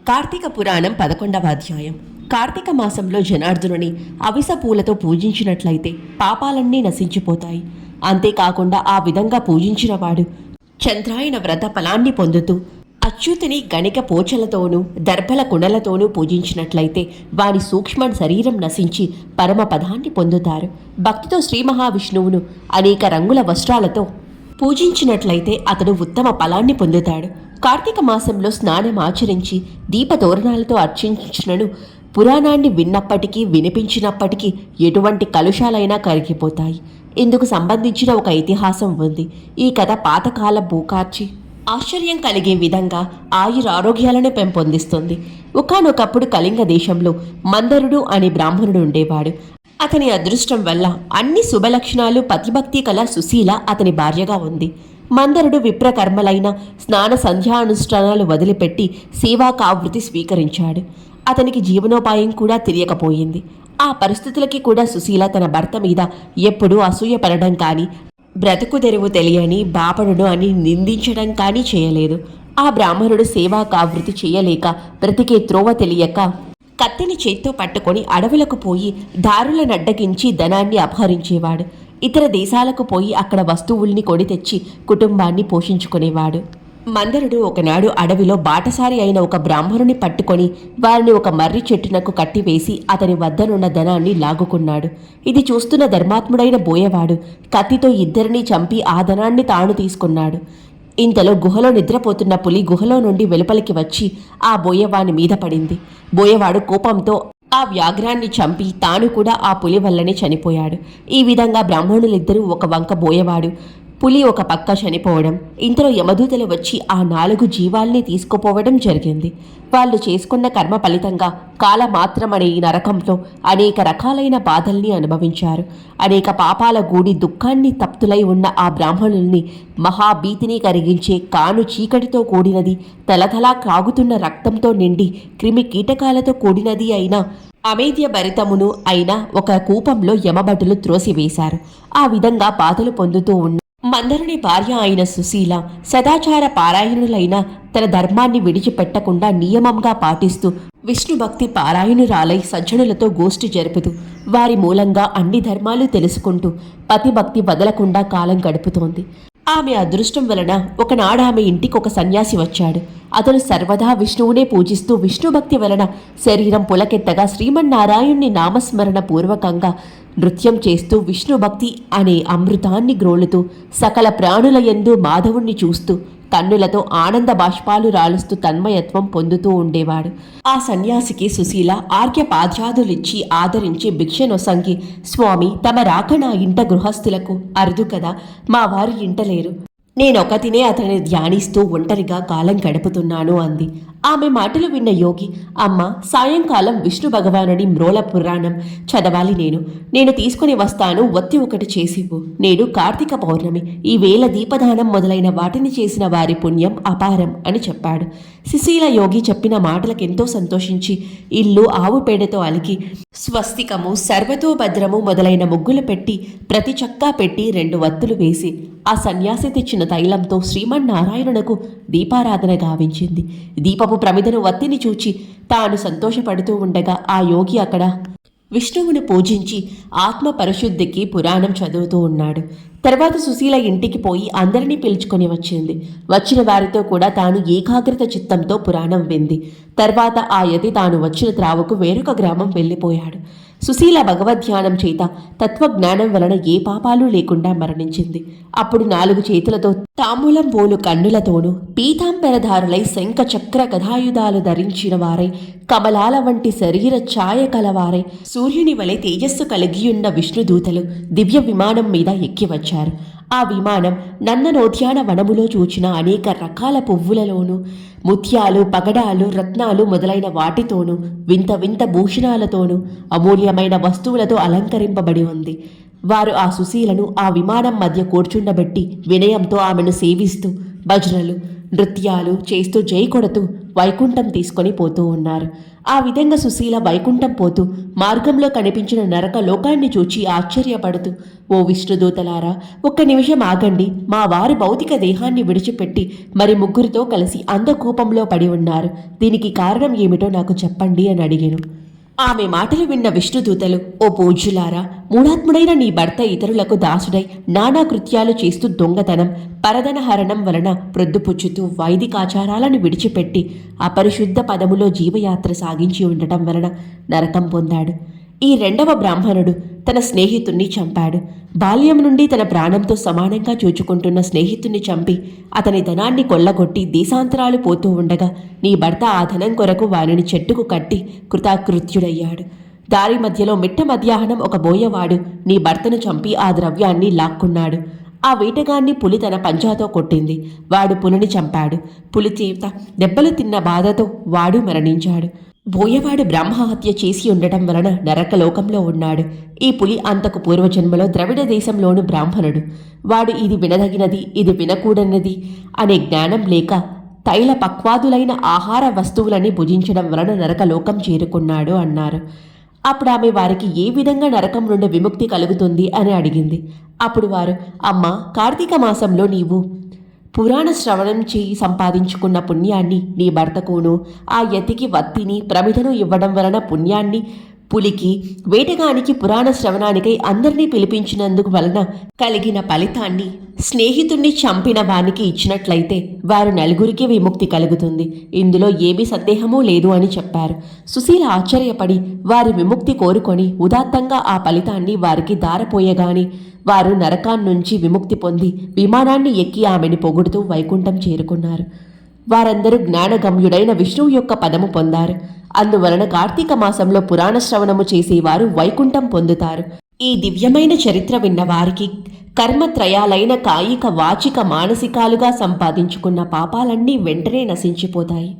కార్తీక పురాణం 11వ అధ్యాయం. కార్తీక మాసంలో జనార్దునుని అవిస పూలతో పూజించినట్లయితే పాపాలన్నీ నశించిపోతాయి. అంతేకాకుండా ఆ విధంగా పూజించినవాడు చంద్రాయన వ్రత ఫలాన్ని పొందుతూ అచ్యుతుని గణిక పోచలతోనూ దర్భల కుండలతోనూ పూజించినట్లయితే వారి సూక్ష్మ శరీరం నశించి పరమ పదాన్ని పొందుతారు. భక్తితో శ్రీ మహావిష్ణువును అనేక రంగుల వస్త్రాలతో పూజించినట్లయితే అతడు ఉత్తమ ఫలాన్ని పొందుతాడు. కార్తీక మాసంలో స్నానం ఆచరించి దీపతోరణాలతో అర్చించినను పురాణాన్ని విన్నప్పటికీ వినిపించినప్పటికీ ఎటువంటి కలుషాలైనా కరిగిపోతాయి. ఇందుకు సంబంధించిన ఒక ఇతిహాసం ఉంది. ఈ కథ పాతకాల బూకార్చి ఆశ్చర్యం కలిగే విధంగా ఆయురారోగ్యాలను పెంపొందిస్తుంది. ఒకానొకప్పుడు కళింగ దేశంలో మందరుడు అనే బ్రాహ్మణుడు ఉండేవాడు. అతని అదృష్టం వల్ల అన్ని శుభలక్షణాలు పతిభక్తి కల సుశీల అతని భార్యగా ఉంది. మందరుడు విప్రకర్మలైన స్నాన సంధ్యానుష్ఠానాలు వదిలిపెట్టి సేవా కావృతి స్వీకరించాడు. అతనికి జీవనోపాయం కూడా తెలియకపోయింది. ఆ పరిస్థితులకి కూడా సుశీల తన భర్త మీద ఎప్పుడూ అసూయపడడం కానీ బ్రతుకు తెరువు తెలియని బాపడును అని నిందించడం కానీ చేయలేదు. ఆ బ్రాహ్మణుడు సేవా కావృతి చేయలేక బ్రతికే త్రోవ తెలియక కత్తిని చేత్తో పట్టుకొని అడవులకు పోయి దారులను అడ్డగించి ధనాన్ని అపహరించేవాడు. ఇతర దేశాలకు పోయి అక్కడ వస్తువుల్ని కొని తెచ్చి కుటుంబాన్ని పోషించుకునేవాడు. మందరుడు ఒకనాడు అడవిలో బాటసారి అయిన ఒక బ్రాహ్మణుని పట్టుకొని వారిని ఒక మర్రి చెట్టునకు కట్టివేసి అతని వద్దనున్న ధనాన్ని లాగుకున్నాడు. ఇది చూస్తున్న ధర్మాత్ముడైన బోయవాడు కత్తితో ఇద్దరినీ చంపి ఆ ధనాన్ని తాను తీసుకున్నాడు. ఇంతలో గుహలో నిద్రపోతున్న పులి గుహలో నుండి వెలుపలికి వచ్చి ఆ బోయవాని మీద పడింది. బోయవాడు కోపంతో ఆ వ్యాఘ్రాన్ని చంపి తాను కూడా ఆ పులి వల్లనే చనిపోయాడు. ఈ విధంగా బ్రాహ్మణులిద్దరూ ఒక వంక బోయవాడు, పులి ఒక పక్క చనిపోవడం, ఇంతలో యమదూతలు వచ్చి ఆ 4 జీవాల్ని తీసుకుపోవడం జరిగింది. వాళ్ళు చేసుకున్న కర్మ ఫలితంగా కాలమాత్రమనే ఈ నరకంలో అనేక రకాలైన బాధల్ని అనుభవించారు. అనేక పాపాల గూడి దుఃఖాన్ని తప్తులై ఉన్న ఆ బ్రాహ్మణుల్ని మహాభీతిని కరిగించే కాను చీకటితో కూడినది, తలతలా కాగుతున్న రక్తంతో నిండి క్రిమి కీటకాలతో కూడినది అయిన అమేధ్య భరితమును అయిన ఒక కూపంలో యమభటులు త్రోసివేశారు. ఆ విధంగా బాధలు పొందుతూ ఉన్న మందరుని భార్య అయిన సుశీల సదాచార పారాయణులైన తన ధర్మాన్ని విడిచిపెట్టకుండా నియమంగా పాటిస్తూ విష్ణుభక్తి పారాయణురాలై సజ్జనులతో గోష్ఠి జరుపుతూ వారి మూలంగా అన్ని ధర్మాలు తెలుసుకుంటూ పతిభక్తి వదలకుండా కాలం గడుపుతోంది. ఆమె అదృష్టం వలన ఒకనాడు ఆమె ఇంటికి ఒక సన్యాసి వచ్చాడు. అతను సర్వదా విష్ణువునే పూజిస్తూ విష్ణుభక్తి వలన శరీరం పులకెత్తగా శ్రీమన్నారాయణ్ణి నామస్మరణ పూర్వకంగా నృత్యం చేస్తూ విష్ణుభక్తి అనే అమృతాన్ని గ్రోలుతూ సకల ప్రాణుల యందు మాధవుణ్ణి చూస్తూ కన్నులతో ఆనంద బాష్పాలు రాలుస్తూ తన్మయత్వం పొందుతూ ఉండేవాడు. ఆ సన్యాసికి సుశీల ఆర్ఘ్యపాద్యాదులిచ్చి ఆదరించి భిక్షనొసంగి, స్వామి, తమ రాక నా ఇంట గృహస్థులకు అరుదు కదా, మా వారు ఇంట లేరు. నేనొకతినే అతన్ని ధ్యానిస్తూ ఒంటరిగా కాలం గడుపుతున్నాను అంది. ఆమె మాటలు విన్న యోగి, అమ్మ, సాయంకాలం విష్ణు భగవానుడి మ్రోల పురాణం చదవాలి. నేను తీసుకుని వస్తాను. ఒత్తి ఒకటి చేసివ్వు. నేడు కార్తీక పౌర్ణమి. ఈ వేళ దీపదానం మొదలైన వాటిని చేసిన వారి పుణ్యం అపారం అని చెప్పాడు. సుశీల యోగి చెప్పిన మాటలకెంతో సంతోషించి ఇల్లు ఆవు పేడతో అలికి స్వస్తికము, సర్వతో భద్రము మొదలైన ముగ్గులు పెట్టి ప్రతి చక్కా పెట్టి 2 వత్తులు వేసి ఆ సన్యాసి తెచ్చిన తైలంతో శ్రీమన్నారాయణునకు దీపారాధన గావించింది. దీపపు ప్రమిదను వత్తిని చూచి తాను సంతోషపడుతూ ఉండగా ఆ యోగి అక్కడ విష్ణువును పూజించి ఆత్మ పరిశుద్ధికి పురాణం చదువుతూ ఉన్నాడు. తర్వాత సుశీల ఇంటికి పోయి అందరినీ పిలుచుకొని వచ్చింది. వచ్చిన వారితో కూడా తాను ఏకాగ్రత చిత్తంతో పురాణం వింది. తర్వాత ఆ యతి తాను వచ్చిన త్రావుకు వేరొక గ్రామం వెళ్ళిపోయాడు. సుశీల భగవద్ధ్యానం చేత తత్వజ్ఞానం వలన ఏ పాపాలు లేకుండా మరణించింది. అప్పుడు 4 చేతులతో తాంబూలం పోలు కన్నులతోనూ పీతాంబరధారులై శంఖ చక్ర గదాయుధాలు ధరించిన వారై కమలాల వంటి శరీర ఛాయ కలవారై సూర్యుని వలె తేజస్సు కలిగియున్న విష్ణుదూతలు దివ్య విమానం మీద ఎక్కి వచ్చారు. ఆ విమానం నందనోద్యాన వనములో చూచిన అనేక రకాల పువ్వులలోనూ ముత్యాలు, పగడాలు, రత్నాలు మొదలైన వాటితోనూ వింత వింత భూషణాలతోనూ అమూల్యమైన వస్తువులతో అలంకరింపబడి ఉంది. వారు ఆ సుశీలను ఆ విమానం మధ్య కూర్చుండబెట్టి వినయంతో ఆమెను సేవిస్తూ భజనలు, నృత్యాలు చేస్తూ జై కొడుతూ వైకుంఠం తీసుకొని పోతూ ఉన్నారు. ఆ విధంగా సుశీల వైకుంఠం పోతూ మార్గంలో కనిపించిన నరక లోకాన్ని చూచి ఆశ్చర్యపడుతూ, ఓ విష్ణుదూతలారా, ఒక్క నిమిషం ఆగండి, మా వారి భౌతిక దేహాన్ని విడిచిపెట్టి మరి ముగ్గురితో కలిసి అంధకూపంలో పడి ఉన్నారు. దీనికి కారణం ఏమిటో నాకు చెప్పండి అని అడిగాను. ఆమె మాటలు విన్న విష్ణుదూతలు, ఓ పూజ్యులారా, మూఢాత్ముడైన నీ భర్త ఇతరులకు దాసుడై నానా కృత్యాలు చేస్తూ దొంగతనం, పరధనహరణం వలన ప్రొద్దుపుచ్చుతూ వైదికాచారాలను విడిచిపెట్టి అపరిశుద్ధ పదములో జీవయాత్ర సాగించి ఉండటం వలన నరకం పొందాడు. ఈ రెండవ బ్రాహ్మణుడు తన స్నేహితుణ్ణి చంపాడు. బాల్యం నుండి తన ప్రాణంతో సమానంగా చూచుకుంటున్న స్నేహితుణ్ణి చంపి అతని ధనాన్ని కొల్లగొట్టి దేశాంతరాలు పోతూ ఉండగా నీ భర్త ఆ ధనం కొరకు వారిని చెట్టుకు కట్టి కృతాకృత్యుడయ్యాడు. దారి మధ్యలో మిట్ట మధ్యాహ్నం ఒక బోయవాడు నీ భర్తను చంపి ఆ ద్రవ్యాన్ని లాక్కున్నాడు. ఆ వేటగాన్ని పులి తన పంజాతో కొట్టింది. వాడు పులిని చంపాడు. పులి చేత దెబ్బలు తిన్న బాధతో వాడు మరణించాడు. బోయవాడు బ్రహ్మహత్య చేసి ఉండటం వలన నరకలోకంలో ఉన్నాడు. ఈ పులి అంతకు పూర్వజన్మలో ద్రవిడ దేశంలోని బ్రాహ్మణుడు. వాడు ఇది వినదగినది, ఇది వినకూడనిది అనే జ్ఞానం లేక తైల పక్వాదులైన ఆహార వస్తువులని భుజించడం వలన నరకలోకం చేరుకున్నాడు అన్నారు. అప్పుడు ఆమె వారికి ఏ విధంగా నరకం నుండి విముక్తి కలుగుతుంది అని అడిగింది. అప్పుడు వారు, అమ్మ, కార్తీక మాసంలో నీవు పురాణ శ్రవణం చేయి సంపాదించుకున్న పుణ్యాన్ని నీ భర్తకును ఆ యతికి వత్తిని ప్రమిదను ఇవ్వడం వలన పుణ్యాన్ని పులికి వేటగానికి పురాణ శ్రవణానికై అందరినీ పిలిపించినందుకు వలన కలిగిన ఫలితాన్ని స్నేహితుణ్ణి చంపిన వానికి ఇచ్చినట్లయితే వారు నలుగురికి విముక్తి కలుగుతుంది. ఇందులో ఏమీ సందేహమూ లేదు అని చెప్పారు. సుశీల ఆశ్చర్యపడి వారి విముక్తి కోరుకొని ఉదాత్తంగా ఆ ఫలితాన్ని వారికి దారపోయగాని వారు నరకాన్నుంచి విముక్తి పొంది విమానాన్ని ఎక్కి ఆమెను పొగుడుతూ వైకుంఠం చేరుకున్నారు. వారందరూ జ్ఞానగమ్యుడైన విష్ణువు యొక్క పదము పొందారు. అందువలన కార్తీక మాసంలో పురాణ శ్రవణము చేసేవారు వైకుంఠం పొందుతారు. ఈ దివ్యమైన చరిత్ర విన్న వారికి కర్మత్రయాలైన కాయిక, వాచిక, మానసికాలుగా సంపాదించుకున్న పాపాలన్నీ వెంటనే నశించిపోతాయి.